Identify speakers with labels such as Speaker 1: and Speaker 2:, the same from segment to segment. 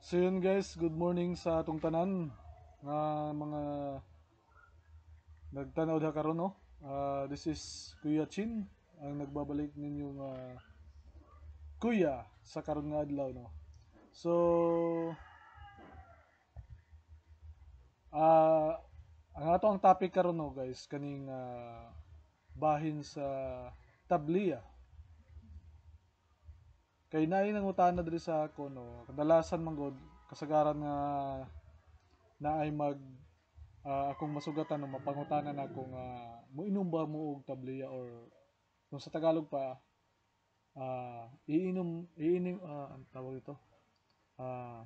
Speaker 1: So yun guys, good morning sa atong tanan nga mga nagtanaw da karon no. This is Kuya Chin ang nagbabalik ninyong kuya sa karon nga adlaw no. So uh, ang ato ang topic karon no guys kaning bahin sa tabliya. Kay naay nang utana diri sa ako no, kadalasan man gud kasagaran nga naay mag akong masugatan no mapangutanan ako nga moinom ba mo og tabliya or kung sa Tagalog pa iinom ang tawag ito ah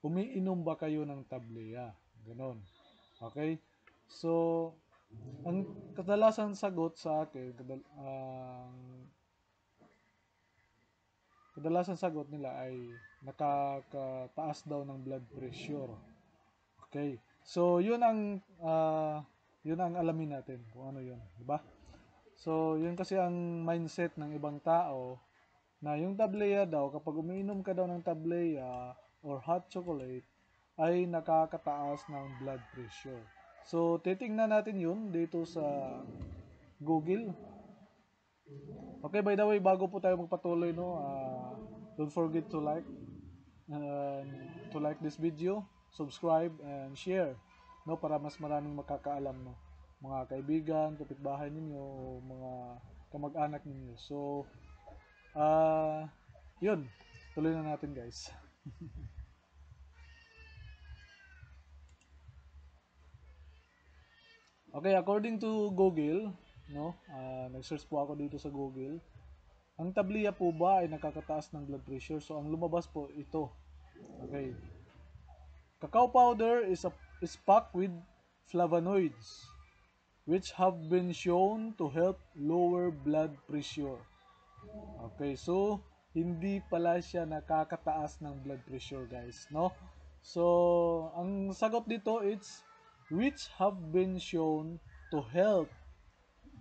Speaker 1: umiinom ba kayo ng tabliya ganon. Okay, so ang kadalasan sagot sa akin kadalasan sagot nila ay nakakataas daw ng blood pressure. Okay, so yun ang alamin natin kung ano yun, di ba? So yun kasi ang mindset ng ibang tao na yung tableya daw, kapag umiinom ka daw ng tableya or hot chocolate, ay nakakataas ng blood pressure. So, titingnan natin yun dito sa Google. Okay, by the way, bago po tayo magpatuloy, no, don't forget to and this video, subscribe, and share, no, para mas maraming makakaalam, no, mga kaibigan, kapitbahay ninyo, mga kamag-anak ninyo. So, yun, tuloy na natin guys. Okay, according to Google, no, nag-search po ako dito sa Google. Ang tabliya po ba ay nakakataas ng blood pressure? So, ang lumabas po ito. Okay. Cacao powder is packed with flavonoids, which have been shown to help lower blood pressure. Okay, so hindi pala siya nakakataas ng blood pressure, guys, no? So, ang sagot dito it's which have been shown to help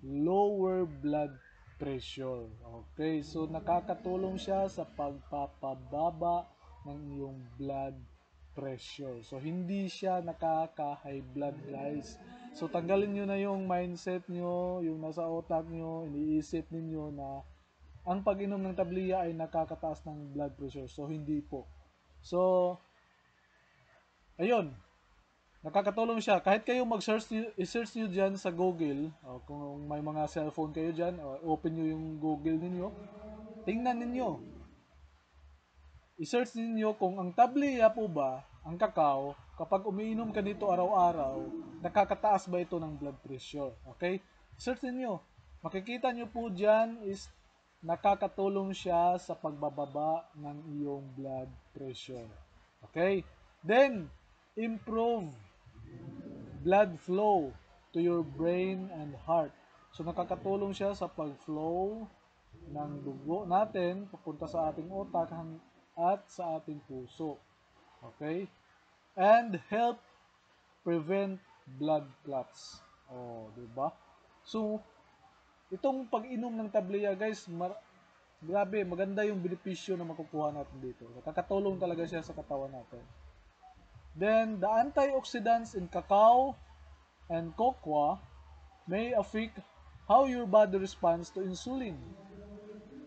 Speaker 1: lower blood pressure. Okay, so nakakatulong siya sa pagpapababa ng iyong blood pressure. So, hindi siya nakaka-high blood, guys. So, tanggalin nyo na yung mindset nyo, yung nasa utak nyo, iniisip ninyo na ang pag-inom ng tabliya ay nakakataas ng blood pressure. So, hindi po. So, ayun. Nakakatulong siya. Kahit kayo mag-search, i-search nyo dyan sa Google, kung may mga cellphone kayo dyan, open nyo yung Google ninyo, tingnan ninyo. I-search ninyo kung ang tabliya po ba, ang kakao, kapag umiinom ka nito araw-araw, nakakataas ba ito ng blood pressure? Okay? Search ninyo. Makikita nyo po dyan is nakakatulong siya sa pagbababa ng iyong blood pressure. Okay? Then, improve blood flow to your brain and heart. So nakakatulong siya sa pag-flow ng dugo natin papunta sa ating utak at sa ating puso. Okay? And help prevent blood clots. Oh, 'di ba? So itong pag-inom ng tabliya, guys, grabe, maganda yung benepisyo na makukuha natin dito. Nakakatulong talaga siya sa katawan natin. Then the antioxidants in cacao and cocoa may affect how your body responds to insulin,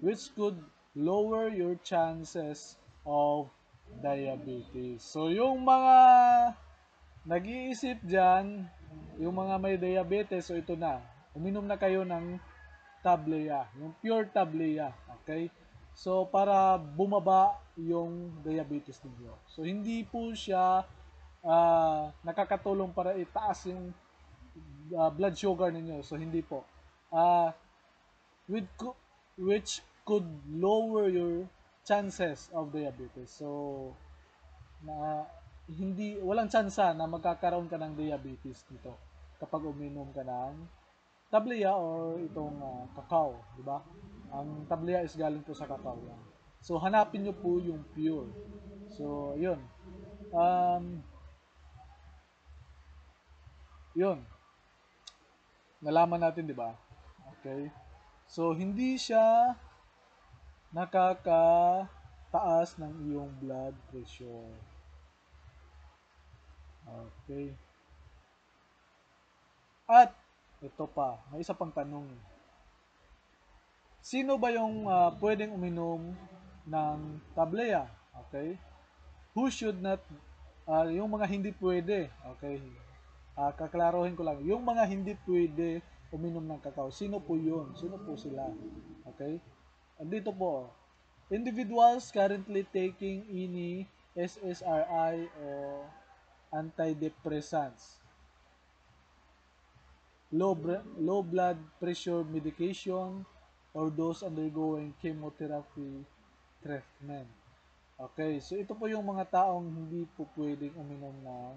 Speaker 1: which could lower your chances of diabetes. So, yung mga nag-iisip dyan, yung mga may diabetes, so ito na, uminom na kayo ng tableya, yung pure tableya, okay? So, para bumaba yung diabetes ninyo. So, hindi po siya nakakatulong para itaas yung blood sugar ninyo. So, hindi po. Uh, with, which could lower your chances of diabetes. So, na walang tsansa na magkakaroon ka ng diabetes dito kapag uminom ka ng tableya or itong cacao, di ba? Ang tableya is galing po sa cacao yan. So, hanapin nyo po yung pure. So, yun. Yun. Nalaman natin, di ba? Okay. So, hindi siya nakakataas ng iyong blood pressure. Okay. At ito pa, may isa pang tanong. Sino ba yung pwedeng uminom ng tableya? Okay? Who should not, yung mga hindi pwede, okay? Kaklaruhin ko lang, yung mga hindi pwede uminom ng kakao, sino po yun? Sino po sila? Okay? Andito po, individuals currently taking any SSRI o antidepressants, low blood pressure medication, or those undergoing chemotherapy treatment. Okay, so ito po yung mga taong hindi po pwedeng uminom ng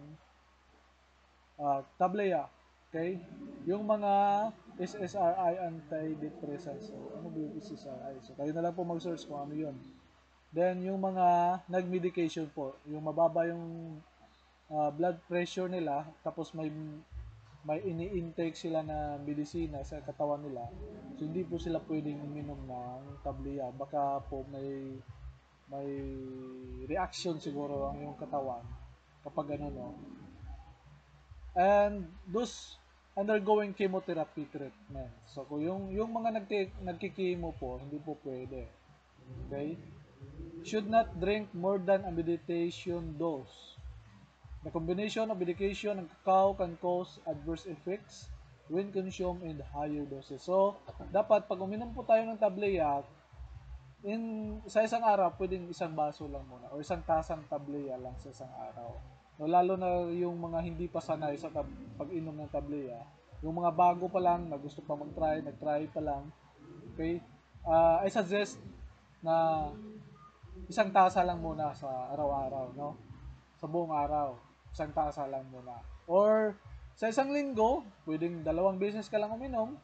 Speaker 1: tableya. Okay? Yung mga SSRI antidepressants. So, ano ba yung SSRI? So, kayo na lang po mag-search kung ano yun. Then, yung mga nag-medication po, yung mababa yung blood pressure nila, tapos may ini-intake sila na medisina sa katawan nila. So, hindi po sila pwedeng uminom ng tableya. Baka po may reaction siguro ang iyong katawan kapag ano, no. And those undergoing chemotherapy treatment. So kung yung mga nagki-chemo po, hindi po pwede. Okay? Should not drink more than a medication dose. The combination of medication and cacao can cause adverse effects when consumed in higher doses. So, dapat pag uminom po tayo ng tableya, sa isang araw, pwedeng isang baso lang muna o isang tasang tableya lang sa isang araw. No, lalo na yung mga hindi pa sanay sa pag-inom ng tableya, yung mga bago pa lang na gusto pa mag-try, nag-try pa lang, okay? I suggest na isang tasa lang muna sa araw-araw, no? Sa buong araw, isang tasa lang muna. Or sa isang linggo, pwedeng 2 beses ka lang uminom,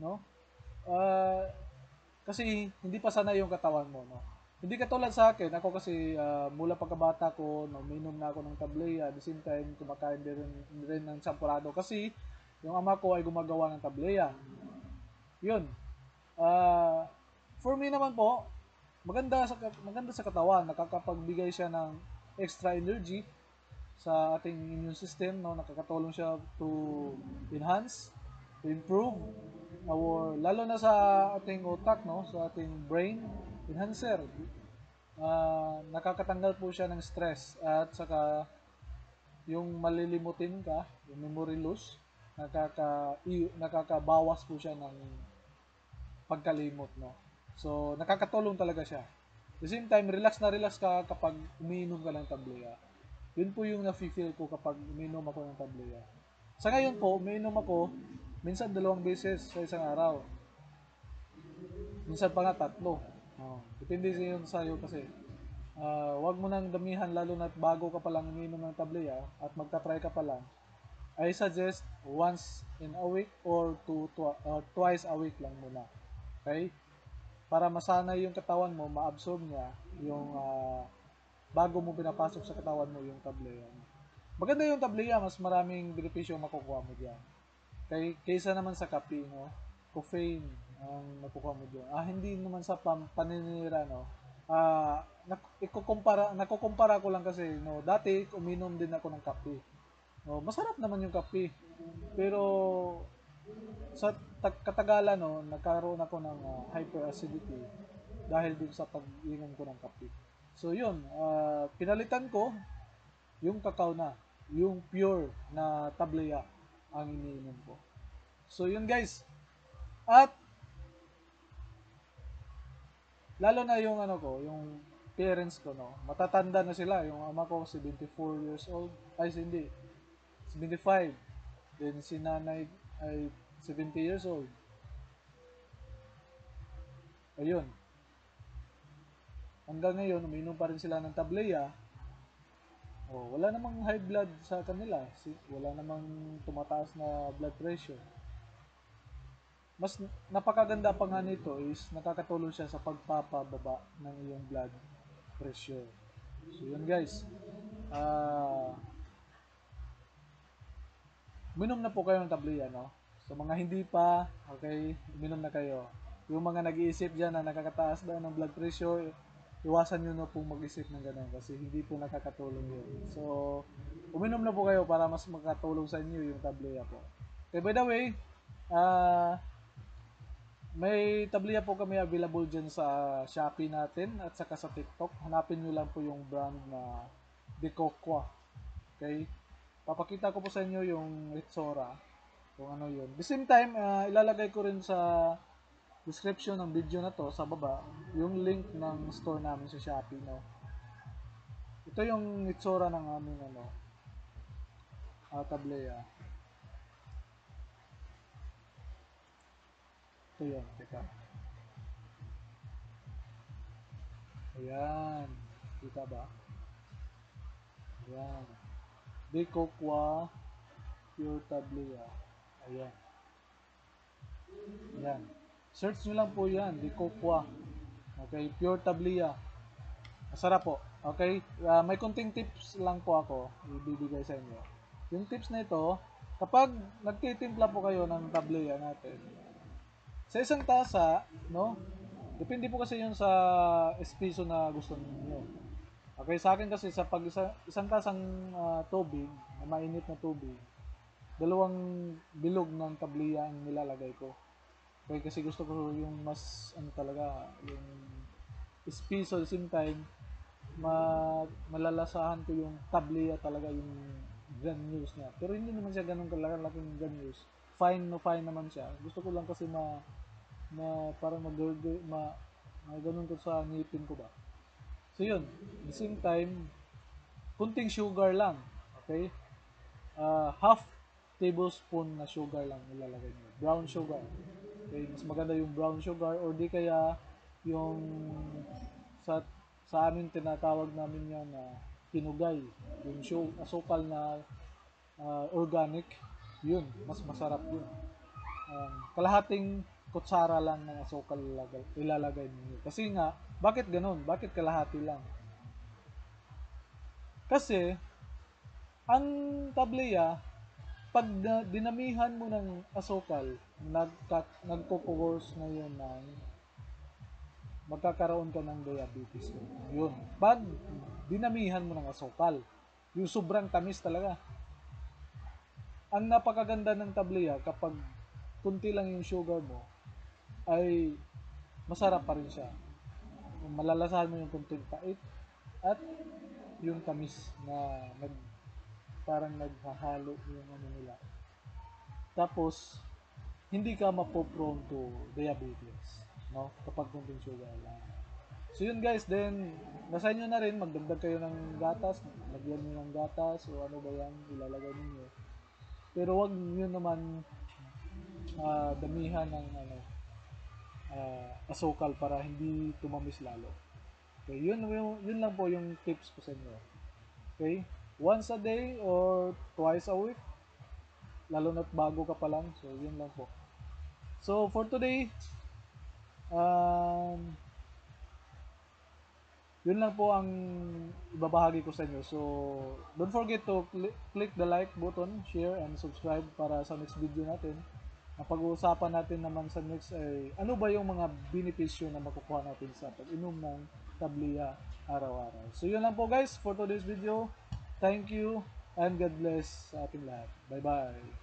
Speaker 1: no? Uh, Kasi hindi pa sanay yung katawan mo, no? Hindi katulad sa akin, ako kasi mula pagkabata ko, no, uminom na ako ng tableya, at the same time, kumakain din ng champurado. Kasi yung ama ko ay gumagawa ng tableya. Yun. Uh, for me naman po, maganda sa katawan, nakakapagbigay siya ng extra energy sa ating immune system, no, nakakatulong siya to enhance, to improve our, lalo na sa ating utak, no, sa ating brain enhancer. Nakakatanggal po siya ng stress at saka yung malilimutin ka, yung memory loss, nakakabawas po siya ng pagkalimot, no. So nakakatulong talaga siya. At the same time, relax ka kapag umiinom ka ng tableya. Yun po yung nafe-feel ko kapag uminom ako ng tableya. Sa ngayon po, umiinom ako minsan 2 beses sa isang araw. Minsan pa nga 3. Depende yun sa iyo kasi. Wag mo nang damihan lalo na bago ka pa lang umiinom ng tableya at magta-try ka pa lang. I suggest once in a week or twice a week lang muna. Okay? Para masanay yung katawan mo, ma-absorb niya yung bago mo pinapasok sa katawan mo yung tableya. Maganda yung tableya, mas maraming benepisyo makukuha mo diyan. Kaysa naman sa kape, no? Caffeine ang makukuha mo diyan. Hindi naman sa paninira, no? Nakukumpara ko lang kasi, no? Dati uminom din ako ng kape. No, masarap naman yung kape. Pero sa katagalan, no, nagkaroon ako ng hyperacidity dahil din sa pag-inom ko ng kape. So yun, pinalitan ko yung kakao na, yung pure na tableya ang iniinom ko. So yun guys. At lalo na yung ano ko, yung parents ko, no. Matatanda na sila. Yung ama ko 74 years old. Ay hindi, 75. Then si nanay ay 70 years old. Ayun. Hanggang ngayon, umiinom pa rin sila ng tableya. Wala namang high blood sa kanila. Wala namang tumataas na blood pressure. Mas napakaganda pa nga nito is nakakatulong siya sa pagpapababa ng iyong blood pressure. So yun guys. Minom na po kayo ng tableya, no? So mga hindi pa, okay, minom na kayo. Yung mga nag-iisip dyan na nakakataas daw ng blood pressure, iwasan nyo na pong mag-isip ng ganun kasi hindi po nakakatulong yun. So, uminom na po kayo para mas makatulong sa inyo yung tableya po. Okay, by the way, may tableya po kami available dyan sa Shopee natin at saka sa TikTok. Hanapin nyo lang po yung brand na Decocqua. Okay? Papakita ko po sa inyo yung Ritsora kung ano yun. The same time, ilalagay ko rin sa description ng video na to sa baba yung link ng store namin sa Shopee, no. Ito yung itsura ng aming tableya. Ito yun, teka. Ayan. Kita ba? Ayan. Decocqua Pure Tableya. Ayan. Ayan. Search nyo lang po yan. Decocqua. Okay. Pure Tableya. Masarap po. Okay? May kunting tips lang po ako ibibigay sa inyo. Yung tips na ito, kapag nagtitimpla po kayo ng tableya natin, sa isang tasa, no? Depende po kasi yun sa espresso na gusto niyo. Okay, sa akin kasi sa isang tasang tubig, mainit na tubig, dalawang bilog ng tableya ang nilalagay ko. Okay, kasi gusto ko yung mas talaga, yung espresso at the same time malalasahan ko yung tableya talaga yung granules niya. Pero hindi naman siya ganun kalaking granules. Fine no fine naman siya. Gusto ko lang kasi parang ganun ko sa ngipin ko ba. So yun, at the same time, kunting sugar lang. Okay? Half tablespoon na sugar lang ilalagay niyo. Brown sugar. Okay, mas maganda yung brown sugar or di kaya yung sa sa amin tinatawag namin yan na pinugay, yung asukal na organic, yun, mas masarap yun. Kalahating kutsara lang ng asukal ilalagay niyo. Kasi nga, bakit ganun? Bakit kalahati lang? Kasi, ang tableya, pag dinamihan mo ng asukal, nagpo-cause na yun ng magkakaroon ka ng diabetes. Yun. Pag dinamihan mo ng asukal, yung sobrang tamis talaga. Ang napakaganda ng tableya kapag kunti lang yung sugar mo, ay masarap pa rin siya. Malalasahan mo yung kunting pait at yung tamis na parang naghahalo yung nila. Tapos, hindi ka mapoprone to diabetes, no? Kapag kunting sugar lang. So yun guys, then nasa inyo na rin, magdagdag kayo ng gatas, lagyan niyo ng gatas o ano ba yan, ilalagay niyo. Pero wag niyo naman damihan ng asukal para hindi tumamis lalo. Okay, yun lang po yung tips ko sa inyo. Okay? Once a day or twice a week, lalo na't bago ka pa lang. So, yun lang po. So, for today, um, yun lang po ang ibabahagi ko sa inyo. So, don't forget to click the like button, share, and subscribe para sa next video natin. Ang pag-uusapan natin naman sa next ay ano ba yung mga benepisyo na makukuha natin sa pag-inom ng tableya araw-araw. So, yun lang po guys for today's video. Thank you and God bless sa ating lahat. Bye-bye.